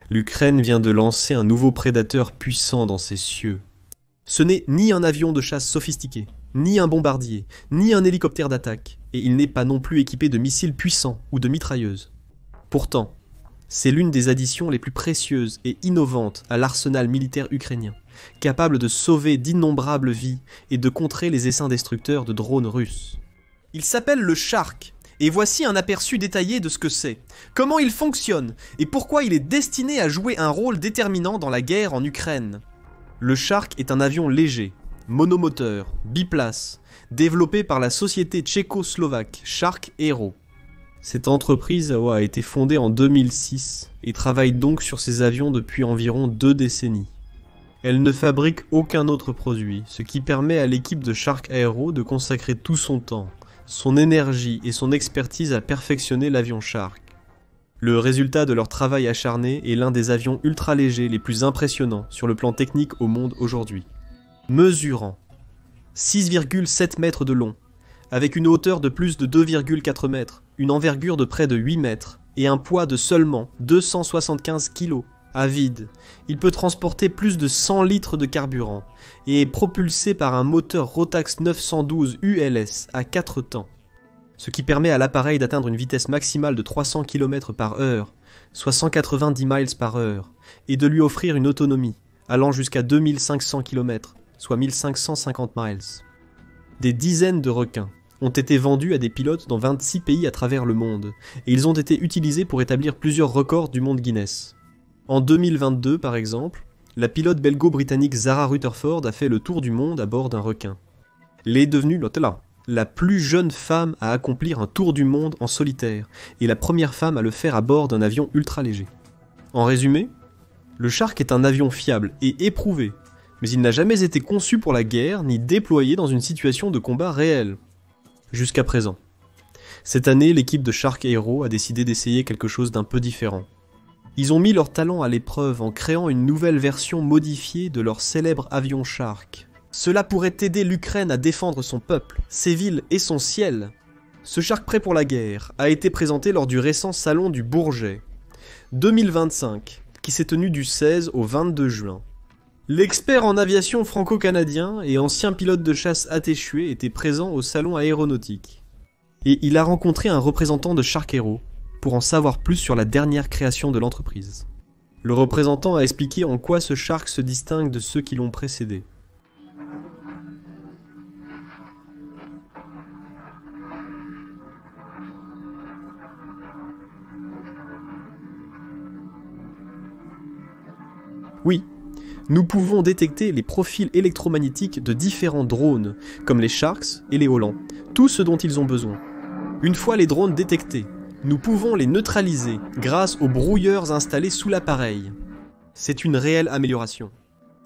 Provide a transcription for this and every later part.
L'Ukraine vient de lancer un nouveau prédateur puissant dans ses cieux. Ce n'est ni un avion de chasse sophistiqué, ni un bombardier, ni un hélicoptère d'attaque, et il n'est pas non plus équipé de missiles puissants ou de mitrailleuses. Pourtant, c'est l'une des additions les plus précieuses et innovantes à l'arsenal militaire ukrainien, capable de sauver d'innombrables vies et de contrer les essaims destructeurs de drones russes. Il s'appelle le Shark, et voici un aperçu détaillé de ce que c'est, comment il fonctionne et pourquoi il est destiné à jouer un rôle déterminant dans la guerre en Ukraine. Le Shark est un avion léger, monomoteur, biplace, développé par la société tchécoslovaque Shark Aero. Cette entreprise a été fondée en 2006 et travaille donc sur ces avions depuis environ 2 décennies. Elle ne fabrique aucun autre produit, ce qui permet à l'équipe de Shark Aero de consacrer tout son temps, son énergie et son expertise à perfectionner l'avion Shark. Le résultat de leur travail acharné est l'un des avions ultra légers les plus impressionnants sur le plan technique au monde aujourd'hui. Mesurant 6,7 mètres de long, avec une hauteur de plus de 2,4 mètres, une envergure de près de 8 mètres et un poids de seulement 275 kg. À vide, il peut transporter plus de 100 litres de carburant et est propulsé par un moteur Rotax 912 ULS à 4 temps, ce qui permet à l'appareil d'atteindre une vitesse maximale de 300 km/h, soit 190 miles par heure, et de lui offrir une autonomie allant jusqu'à 2500 km, soit 1550 miles. Des dizaines de requins ont été vendus à des pilotes dans 26 pays à travers le monde, et ils ont été utilisés pour établir plusieurs records du monde Guinness. En 2022, par exemple, la pilote belgo-britannique Zara Rutherford a fait le tour du monde à bord d'un requin. Elle est devenue la plus jeune femme à accomplir un tour du monde en solitaire, et la première femme à le faire à bord d'un avion ultra léger. En résumé, le Shark est un avion fiable et éprouvé, mais il n'a jamais été conçu pour la guerre ni déployé dans une situation de combat réelle. Jusqu'à présent. Cette année, l'équipe de Shark Aero a décidé d'essayer quelque chose d'un peu différent. Ils ont mis leur talent à l'épreuve en créant une nouvelle version modifiée de leur célèbre avion Shark. Cela pourrait aider l'Ukraine à défendre son peuple, ses villes et son ciel. Ce Shark prêt pour la guerre a été présenté lors du récent salon du Bourget 2025, qui s'est tenu du 16 au 22 juin. L'expert en aviation franco-canadien et ancien pilote de chasse attéchué était présent au salon aéronautique. Et il a rencontré un représentant de Shark Aero pour en savoir plus sur la dernière création de l'entreprise. Le représentant a expliqué en quoi ce Shark se distingue de ceux qui l'ont précédé. Oui, nous pouvons détecter les profils électromagnétiques de différents drones, comme les Sharks et les Hollants, tout ce dont ils ont besoin. Une fois les drones détectés, nous pouvons les neutraliser grâce aux brouilleurs installés sous l'appareil. C'est une réelle amélioration.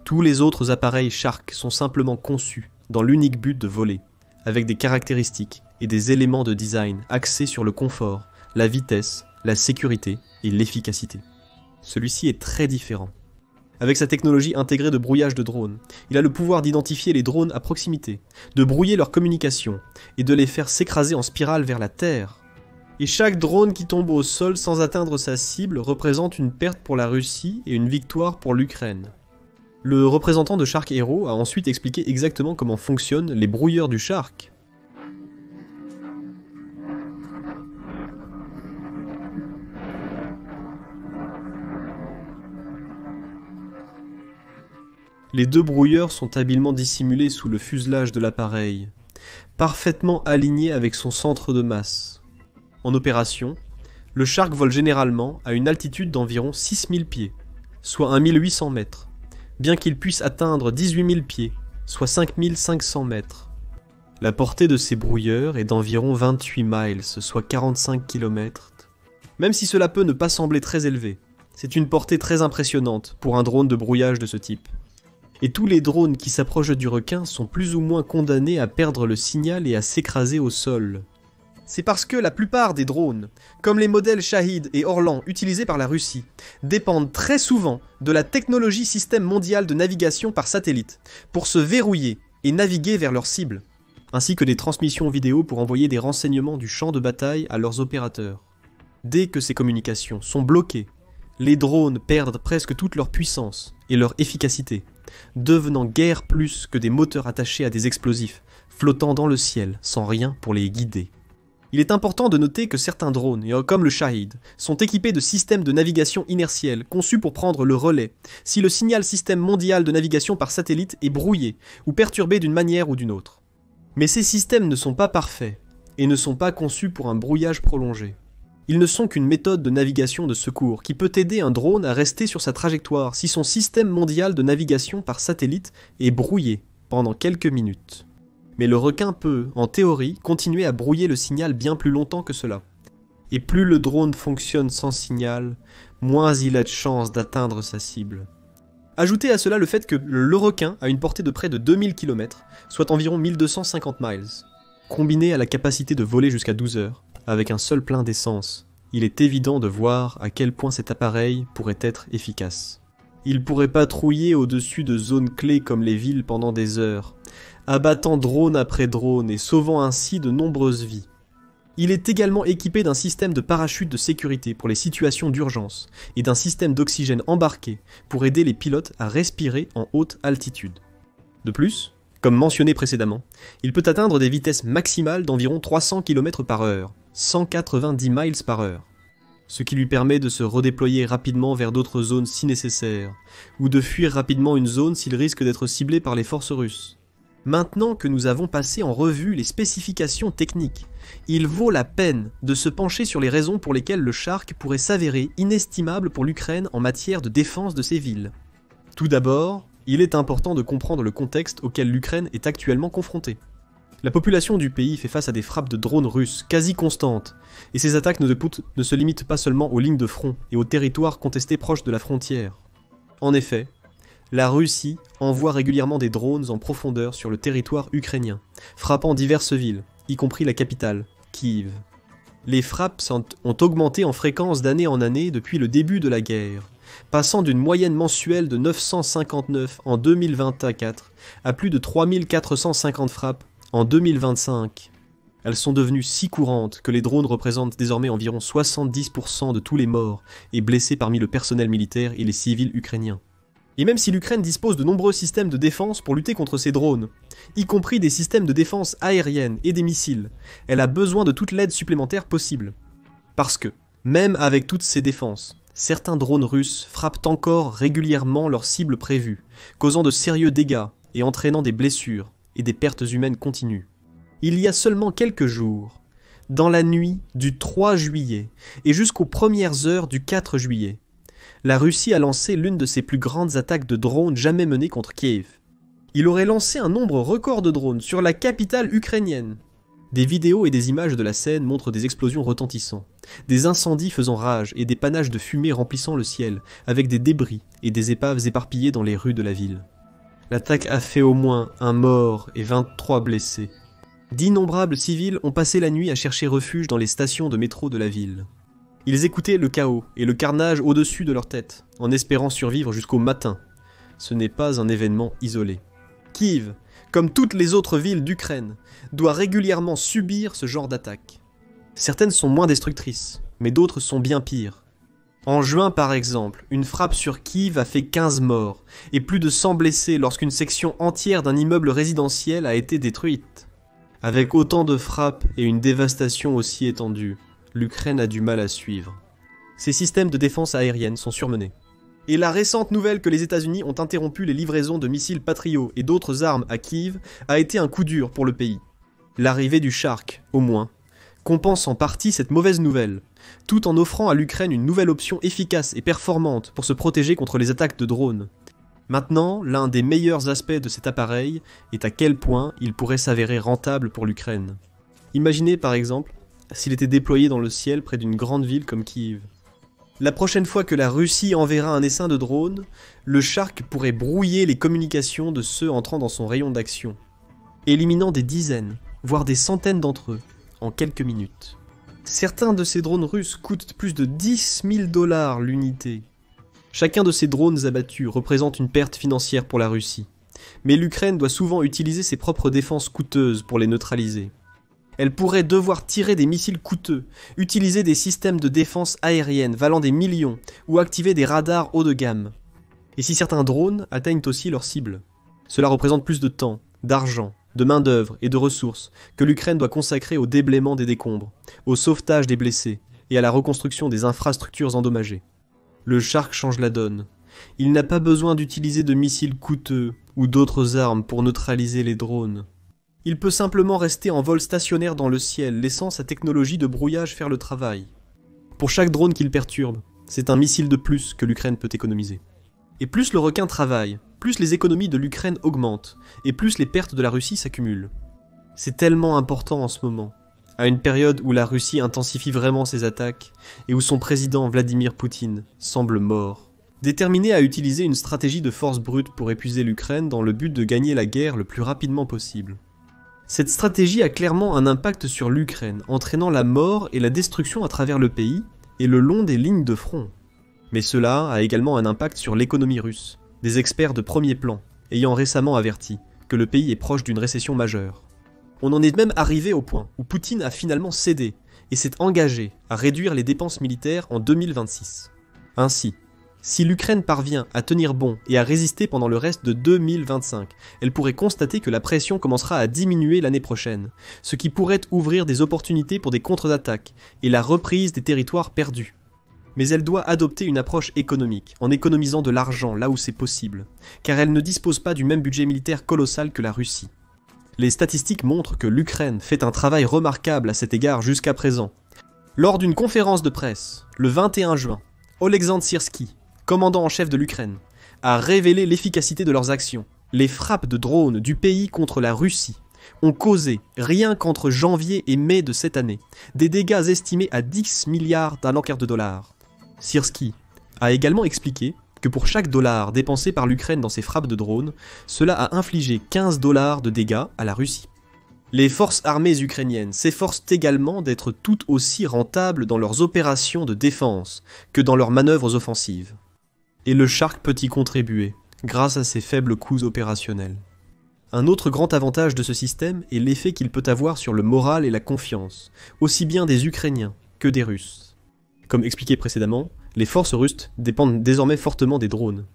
Tous les autres appareils Shark sont simplement conçus dans l'unique but de voler, avec des caractéristiques et des éléments de design axés sur le confort, la vitesse, la sécurité et l'efficacité. Celui-ci est très différent. Avec sa technologie intégrée de brouillage de drones, il a le pouvoir d'identifier les drones à proximité, de brouiller leur communication et de les faire s'écraser en spirale vers la Terre. Et chaque drone qui tombe au sol sans atteindre sa cible représente une perte pour la Russie et une victoire pour l'Ukraine. Le représentant de Shark Aero a ensuite expliqué exactement comment fonctionnent les brouilleurs du Shark. Les 2 brouilleurs sont habilement dissimulés sous le fuselage de l'appareil, parfaitement alignés avec son centre de masse. En opération, le Shark vole généralement à une altitude d'environ 6000 pieds, soit 1800 mètres, bien qu'il puisse atteindre 18 000 pieds, soit 5500 mètres. La portée de ces brouilleurs est d'environ 28 miles, soit 45 km. Même si cela peut ne pas sembler très élevé, c'est une portée très impressionnante pour un drone de brouillage de ce type. Et tous les drones qui s'approchent du requin sont plus ou moins condamnés à perdre le signal et à s'écraser au sol. C'est parce que la plupart des drones, comme les modèles Shahid et Orlan utilisés par la Russie, dépendent très souvent de la technologie système mondial de navigation par satellite, pour se verrouiller et naviguer vers leur cible, ainsi que des transmissions vidéo pour envoyer des renseignements du champ de bataille à leurs opérateurs. Dès que ces communications sont bloquées, les drones perdent presque toute leur puissance et leur efficacité, devenant guère plus que des moteurs attachés à des explosifs, flottant dans le ciel sans rien pour les guider. Il est important de noter que certains drones, comme le Shahid, sont équipés de systèmes de navigation inertiels conçus pour prendre le relais si le signal système mondial de navigation par satellite est brouillé ou perturbé d'une manière ou d'une autre. Mais ces systèmes ne sont pas parfaits et ne sont pas conçus pour un brouillage prolongé. Ils ne sont qu'une méthode de navigation de secours qui peut aider un drone à rester sur sa trajectoire si son système mondial de navigation par satellite est brouillé pendant quelques minutes. Mais le requin peut, en théorie, continuer à brouiller le signal bien plus longtemps que cela. Et plus le drone fonctionne sans signal, moins il a de chances d'atteindre sa cible. Ajoutez à cela le fait que le requin a une portée de près de 2000 km, soit environ 1250 miles. Combiné à la capacité de voler jusqu'à 12 heures, avec un seul plein d'essence, il est évident de voir à quel point cet appareil pourrait être efficace. Il pourrait patrouiller au-dessus de zones clés comme les villes pendant des heures, abattant drone après drone et sauvant ainsi de nombreuses vies. Il est également équipé d'un système de parachute de sécurité pour les situations d'urgence et d'un système d'oxygène embarqué pour aider les pilotes à respirer en haute altitude. De plus, comme mentionné précédemment, il peut atteindre des vitesses maximales d'environ 300 km/h, 190 miles par heure, ce qui lui permet de se redéployer rapidement vers d'autres zones si nécessaire, ou de fuir rapidement une zone s'il risque d'être ciblé par les forces russes. Maintenant que nous avons passé en revue les spécifications techniques, il vaut la peine de se pencher sur les raisons pour lesquelles le Shark pourrait s'avérer inestimable pour l'Ukraine en matière de défense de ses villes. Tout d'abord, il est important de comprendre le contexte auquel l'Ukraine est actuellement confrontée. La population du pays fait face à des frappes de drones russes quasi constantes, et ces attaques ne se limitent pas seulement aux lignes de front et aux territoires contestés proches de la frontière. En effet, la Russie envoie régulièrement des drones en profondeur sur le territoire ukrainien, frappant diverses villes, y compris la capitale, Kiev. Les frappes ont augmenté en fréquence d'année en année depuis le début de la guerre, passant d'une moyenne mensuelle de 959 en 2024 à plus de 3450 frappes en 2025. Elles sont devenues si courantes que les drones représentent désormais environ 70% de tous les morts et blessés parmi le personnel militaire et les civils ukrainiens. Et même si l'Ukraine dispose de nombreux systèmes de défense pour lutter contre ces drones, y compris des systèmes de défense aérienne et des missiles, elle a besoin de toute l'aide supplémentaire possible. Parce que, même avec toutes ces défenses, certains drones russes frappent encore régulièrement leurs cibles prévues, causant de sérieux dégâts et entraînant des blessures et des pertes humaines continues. Il y a seulement quelques jours, dans la nuit du 3 juillet et jusqu'aux premières heures du 4 juillet, la Russie a lancé l'une de ses plus grandes attaques de drones jamais menées contre Kiev. Il aurait lancé un nombre record de drones sur la capitale ukrainienne. Des vidéos et des images de la scène montrent des explosions retentissant, des incendies faisant rage et des panaches de fumée remplissant le ciel, avec des débris et des épaves éparpillées dans les rues de la ville. L'attaque a fait au moins un mort et 23 blessés. D'innombrables civils ont passé la nuit à chercher refuge dans les stations de métro de la ville. Ils écoutaient le chaos et le carnage au-dessus de leur tête, en espérant survivre jusqu'au matin. Ce n'est pas un événement isolé. Kiev, comme toutes les autres villes d'Ukraine, doit régulièrement subir ce genre d'attaque. Certaines sont moins destructrices, mais d'autres sont bien pires. En juin par exemple, une frappe sur Kiev a fait 15 morts, et plus de 100 blessés lorsqu'une section entière d'un immeuble résidentiel a été détruite. Avec autant de frappes et une dévastation aussi étendue, l'Ukraine a du mal à suivre. Ces systèmes de défense aérienne sont surmenés. Et la récente nouvelle que les États-Unis ont interrompu les livraisons de missiles Patriot et d'autres armes à Kiev a été un coup dur pour le pays. L'arrivée du Shark, au moins, compense en partie cette mauvaise nouvelle, tout en offrant à l'Ukraine une nouvelle option efficace et performante pour se protéger contre les attaques de drones. Maintenant, l'un des meilleurs aspects de cet appareil est à quel point il pourrait s'avérer rentable pour l'Ukraine. Imaginez par exemple s'il était déployé dans le ciel près d'une grande ville comme Kiev. La prochaine fois que la Russie enverra un essaim de drones, le Shark pourrait brouiller les communications de ceux entrant dans son rayon d'action, éliminant des dizaines, voire des centaines d'entre eux, en quelques minutes. Certains de ces drones russes coûtent plus de 10 000 $ l'unité. Chacun de ces drones abattus représente une perte financière pour la Russie, mais l'Ukraine doit souvent utiliser ses propres défenses coûteuses pour les neutraliser. Elle pourrait devoir tirer des missiles coûteux, utiliser des systèmes de défense aérienne valant des millions, ou activer des radars haut de gamme. Et si certains drones atteignent aussi leur cible, cela représente plus de temps, d'argent, de main-d'œuvre et de ressources que l'Ukraine doit consacrer au déblaiement des décombres, au sauvetage des blessés et à la reconstruction des infrastructures endommagées. Le Shark change la donne. Il n'a pas besoin d'utiliser de missiles coûteux ou d'autres armes pour neutraliser les drones. Il peut simplement rester en vol stationnaire dans le ciel, laissant sa technologie de brouillage faire le travail. Pour chaque drone qu'il perturbe, c'est un missile de plus que l'Ukraine peut économiser. Et plus le requin travaille, plus les économies de l'Ukraine augmentent, et plus les pertes de la Russie s'accumulent. C'est tellement important en ce moment, à une période où la Russie intensifie vraiment ses attaques, et où son président Vladimir Poutine semble mort. Déterminé à utiliser une stratégie de force brute pour épuiser l'Ukraine dans le but de gagner la guerre le plus rapidement possible. Cette stratégie a clairement un impact sur l'Ukraine, entraînant la mort et la destruction à travers le pays, et le long des lignes de front. Mais cela a également un impact sur l'économie russe, des experts de premier plan ayant récemment averti que le pays est proche d'une récession majeure. On en est même arrivé au point où Poutine a finalement cédé et s'est engagé à réduire les dépenses militaires en 2026. Ainsi, si l'Ukraine parvient à tenir bon et à résister pendant le reste de 2025, elle pourrait constater que la pression commencera à diminuer l'année prochaine, ce qui pourrait ouvrir des opportunités pour des contre-attaques et la reprise des territoires perdus. Mais elle doit adopter une approche économique, en économisant de l'argent là où c'est possible, car elle ne dispose pas du même budget militaire colossal que la Russie. Les statistiques montrent que l'Ukraine fait un travail remarquable à cet égard jusqu'à présent. Lors d'une conférence de presse, le 21 juin, Oleksandr Syrski, commandant en chef de l'Ukraine, a révélé l'efficacité de leurs actions. Les frappes de drones du pays contre la Russie ont causé, rien qu'entre janvier et mai de cette année, des dégâts estimés à 10 milliards de dollars. Syrski a également expliqué que pour chaque dollar dépensé par l'Ukraine dans ses frappes de drones, cela a infligé 15 dollars de dégâts à la Russie. Les forces armées ukrainiennes s'efforcent également d'être tout aussi rentables dans leurs opérations de défense que dans leurs manœuvres offensives. Et le Shark peut y contribuer, grâce à ses faibles coûts opérationnels. Un autre grand avantage de ce système est l'effet qu'il peut avoir sur le moral et la confiance, aussi bien des Ukrainiens que des Russes. Comme expliqué précédemment, les forces russes dépendent désormais fortement des drones.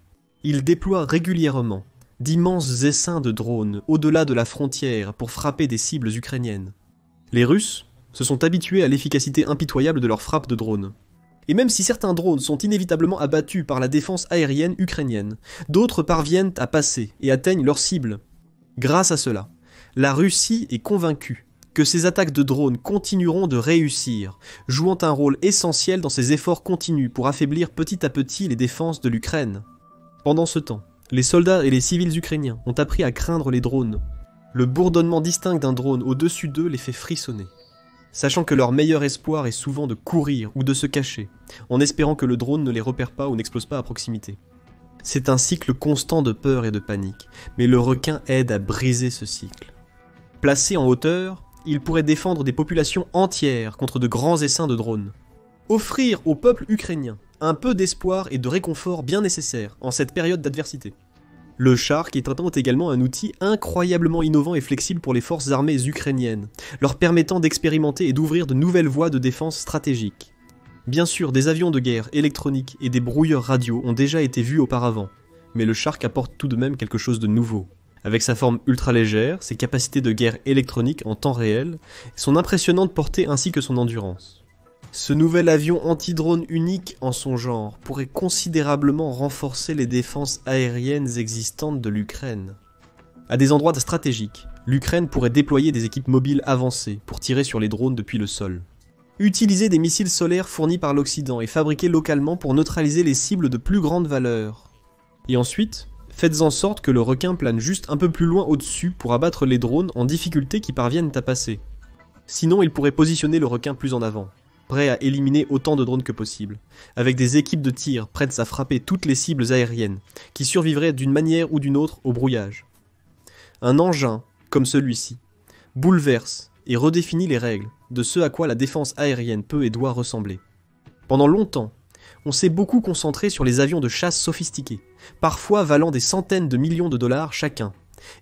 Ils déploient régulièrement d'immenses essaims de drones au-delà de la frontière pour frapper des cibles ukrainiennes. Les Russes se sont habitués à l'efficacité impitoyable de leurs frappes de drones. Et même si certains drones sont inévitablement abattus par la défense aérienne ukrainienne, d'autres parviennent à passer et atteignent leurs cibles. Grâce à cela, la Russie est convaincue que ces attaques de drones continueront de réussir, jouant un rôle essentiel dans ses efforts continus pour affaiblir petit à petit les défenses de l'Ukraine. Pendant ce temps, les soldats et les civils ukrainiens ont appris à craindre les drones. Le bourdonnement distinct d'un drone au-dessus d'eux les fait frissonner, sachant que leur meilleur espoir est souvent de courir ou de se cacher, en espérant que le drone ne les repère pas ou n'explose pas à proximité. C'est un cycle constant de peur et de panique, mais le requin aide à briser ce cycle. Placé en hauteur, il pourrait défendre des populations entières contre de grands essaims de drones. Offrir au peuple ukrainien un peu d'espoir et de réconfort bien nécessaire en cette période d'adversité. Le Shark est également un outil incroyablement innovant et flexible pour les forces armées ukrainiennes, leur permettant d'expérimenter et d'ouvrir de nouvelles voies de défense stratégiques. Bien sûr, des avions de guerre électroniques et des brouilleurs radio ont déjà été vus auparavant, mais le Shark apporte tout de même quelque chose de nouveau. Avec sa forme ultra légère, ses capacités de guerre électronique en temps réel, son impressionnante portée ainsi que son endurance. Ce nouvel avion anti-drone unique en son genre pourrait considérablement renforcer les défenses aériennes existantes de l'Ukraine. À des endroits stratégiques, l'Ukraine pourrait déployer des équipes mobiles avancées pour tirer sur les drones depuis le sol. Utiliser des missiles solaires fournis par l'Occident et fabriqués localement pour neutraliser les cibles de plus grande valeur. Et ensuite, faites en sorte que le requin plane juste un peu plus loin au-dessus pour abattre les drones en difficulté qui parviennent à passer. Sinon, il pourrait positionner le requin plus en avant, prêt à éliminer autant de drones que possible, avec des équipes de tir prêtes à frapper toutes les cibles aériennes, qui survivraient d'une manière ou d'une autre au brouillage. Un engin, comme celui-ci, bouleverse et redéfinit les règles de ce à quoi la défense aérienne peut et doit ressembler. Pendant longtemps, on s'est beaucoup concentré sur les avions de chasse sophistiqués, parfois valant des centaines de millions de dollars chacun,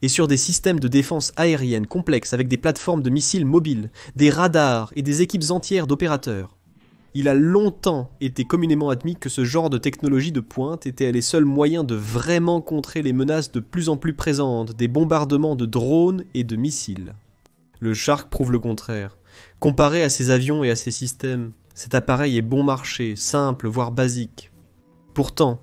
et sur des systèmes de défense aérienne complexes avec des plateformes de missiles mobiles, des radars et des équipes entières d'opérateurs. Il a longtemps été communément admis que ce genre de technologie de pointe était les seuls moyens de vraiment contrer les menaces de plus en plus présentes des bombardements de drones et de missiles. Le Shark prouve le contraire. Comparé à ses avions et à ses systèmes, cet appareil est bon marché, simple, voire basique. Pourtant,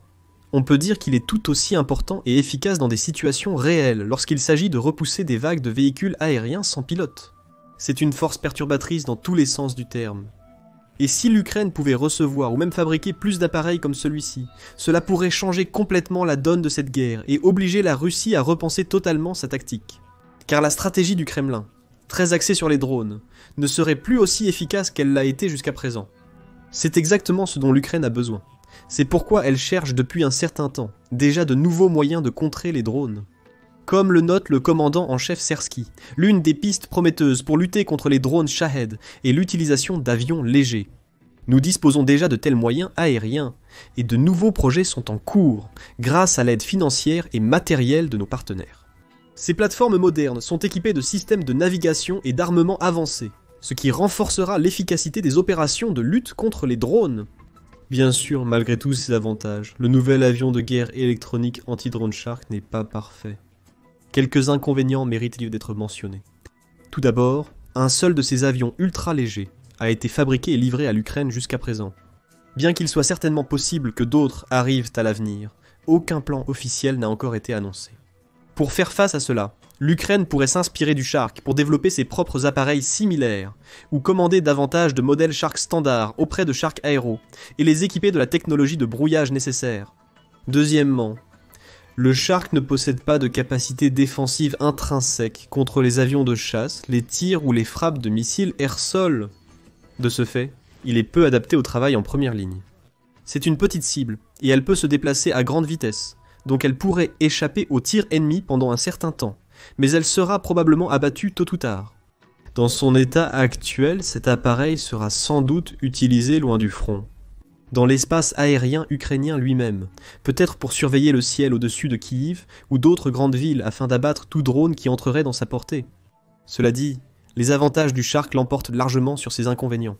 on peut dire qu'il est tout aussi important et efficace dans des situations réelles lorsqu'il s'agit de repousser des vagues de véhicules aériens sans pilote. C'est une force perturbatrice dans tous les sens du terme. Et si l'Ukraine pouvait recevoir ou même fabriquer plus d'appareils comme celui-ci, cela pourrait changer complètement la donne de cette guerre et obliger la Russie à repenser totalement sa tactique. Car la stratégie du Kremlin, très axée sur les drones, ne serait plus aussi efficace qu'elle l'a été jusqu'à présent. C'est exactement ce dont l'Ukraine a besoin. C'est pourquoi elle cherche depuis un certain temps déjà de nouveaux moyens de contrer les drones. Comme le note le commandant en chef Sersky, l'une des pistes prometteuses pour lutter contre les drones Shahed est l'utilisation d'avions légers. Nous disposons déjà de tels moyens aériens, et de nouveaux projets sont en cours, grâce à l'aide financière et matérielle de nos partenaires. Ces plateformes modernes sont équipées de systèmes de navigation et d'armement avancés, ce qui renforcera l'efficacité des opérations de lutte contre les drones. Bien sûr, malgré tous ces avantages, le nouvel avion de guerre électronique anti-drone Shark n'est pas parfait. Quelques inconvénients méritent d'être mentionnés. Tout d'abord, un seul de ces avions ultra légers a été fabriqué et livré à l'Ukraine jusqu'à présent. Bien qu'il soit certainement possible que d'autres arrivent à l'avenir, aucun plan officiel n'a encore été annoncé. Pour faire face à cela, l'Ukraine pourrait s'inspirer du Shark pour développer ses propres appareils similaires, ou commander davantage de modèles Shark standards auprès de Shark Aero, et les équiper de la technologie de brouillage nécessaire. Deuxièmement, le Shark ne possède pas de capacité défensive intrinsèque contre les avions de chasse, les tirs ou les frappes de missiles air-sol. De ce fait, il est peu adapté au travail en première ligne. C'est une petite cible, et elle peut se déplacer à grande vitesse, donc elle pourrait échapper aux tirs ennemis pendant un certain temps, mais elle sera probablement abattue tôt ou tard. Dans son état actuel, cet appareil sera sans doute utilisé loin du front, dans l'espace aérien ukrainien lui-même, peut-être pour surveiller le ciel au-dessus de Kiev ou d'autres grandes villes afin d'abattre tout drone qui entrerait dans sa portée. Cela dit, les avantages du Shark l'emportent largement sur ses inconvénients,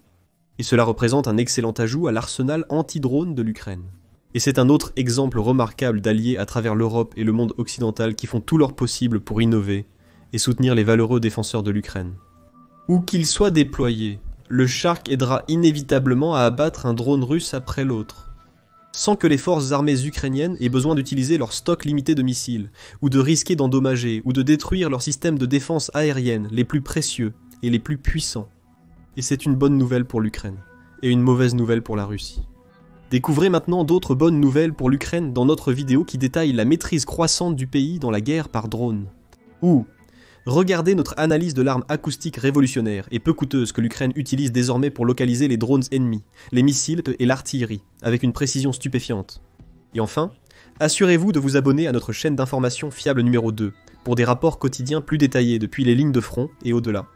et cela représente un excellent ajout à l'arsenal anti-drone de l'Ukraine. Et c'est un autre exemple remarquable d'alliés à travers l'Europe et le monde occidental qui font tout leur possible pour innover et soutenir les valeureux défenseurs de l'Ukraine. Où qu'il soit déployé, le Shark aidera inévitablement à abattre un drone russe après l'autre, sans que les forces armées ukrainiennes aient besoin d'utiliser leur stock limité de missiles, ou de risquer d'endommager ou de détruire leurs systèmes de défense aérienne les plus précieux et les plus puissants. Et c'est une bonne nouvelle pour l'Ukraine, et une mauvaise nouvelle pour la Russie. Découvrez maintenant d'autres bonnes nouvelles pour l'Ukraine dans notre vidéo qui détaille la maîtrise croissante du pays dans la guerre par drone. Ou regardez notre analyse de l'arme acoustique révolutionnaire et peu coûteuse que l'Ukraine utilise désormais pour localiser les drones ennemis, les missiles et l'artillerie, avec une précision stupéfiante. Et enfin, assurez-vous de vous abonner à notre chaîne d'information fiable numéro 2, pour des rapports quotidiens plus détaillés depuis les lignes de front et au-delà.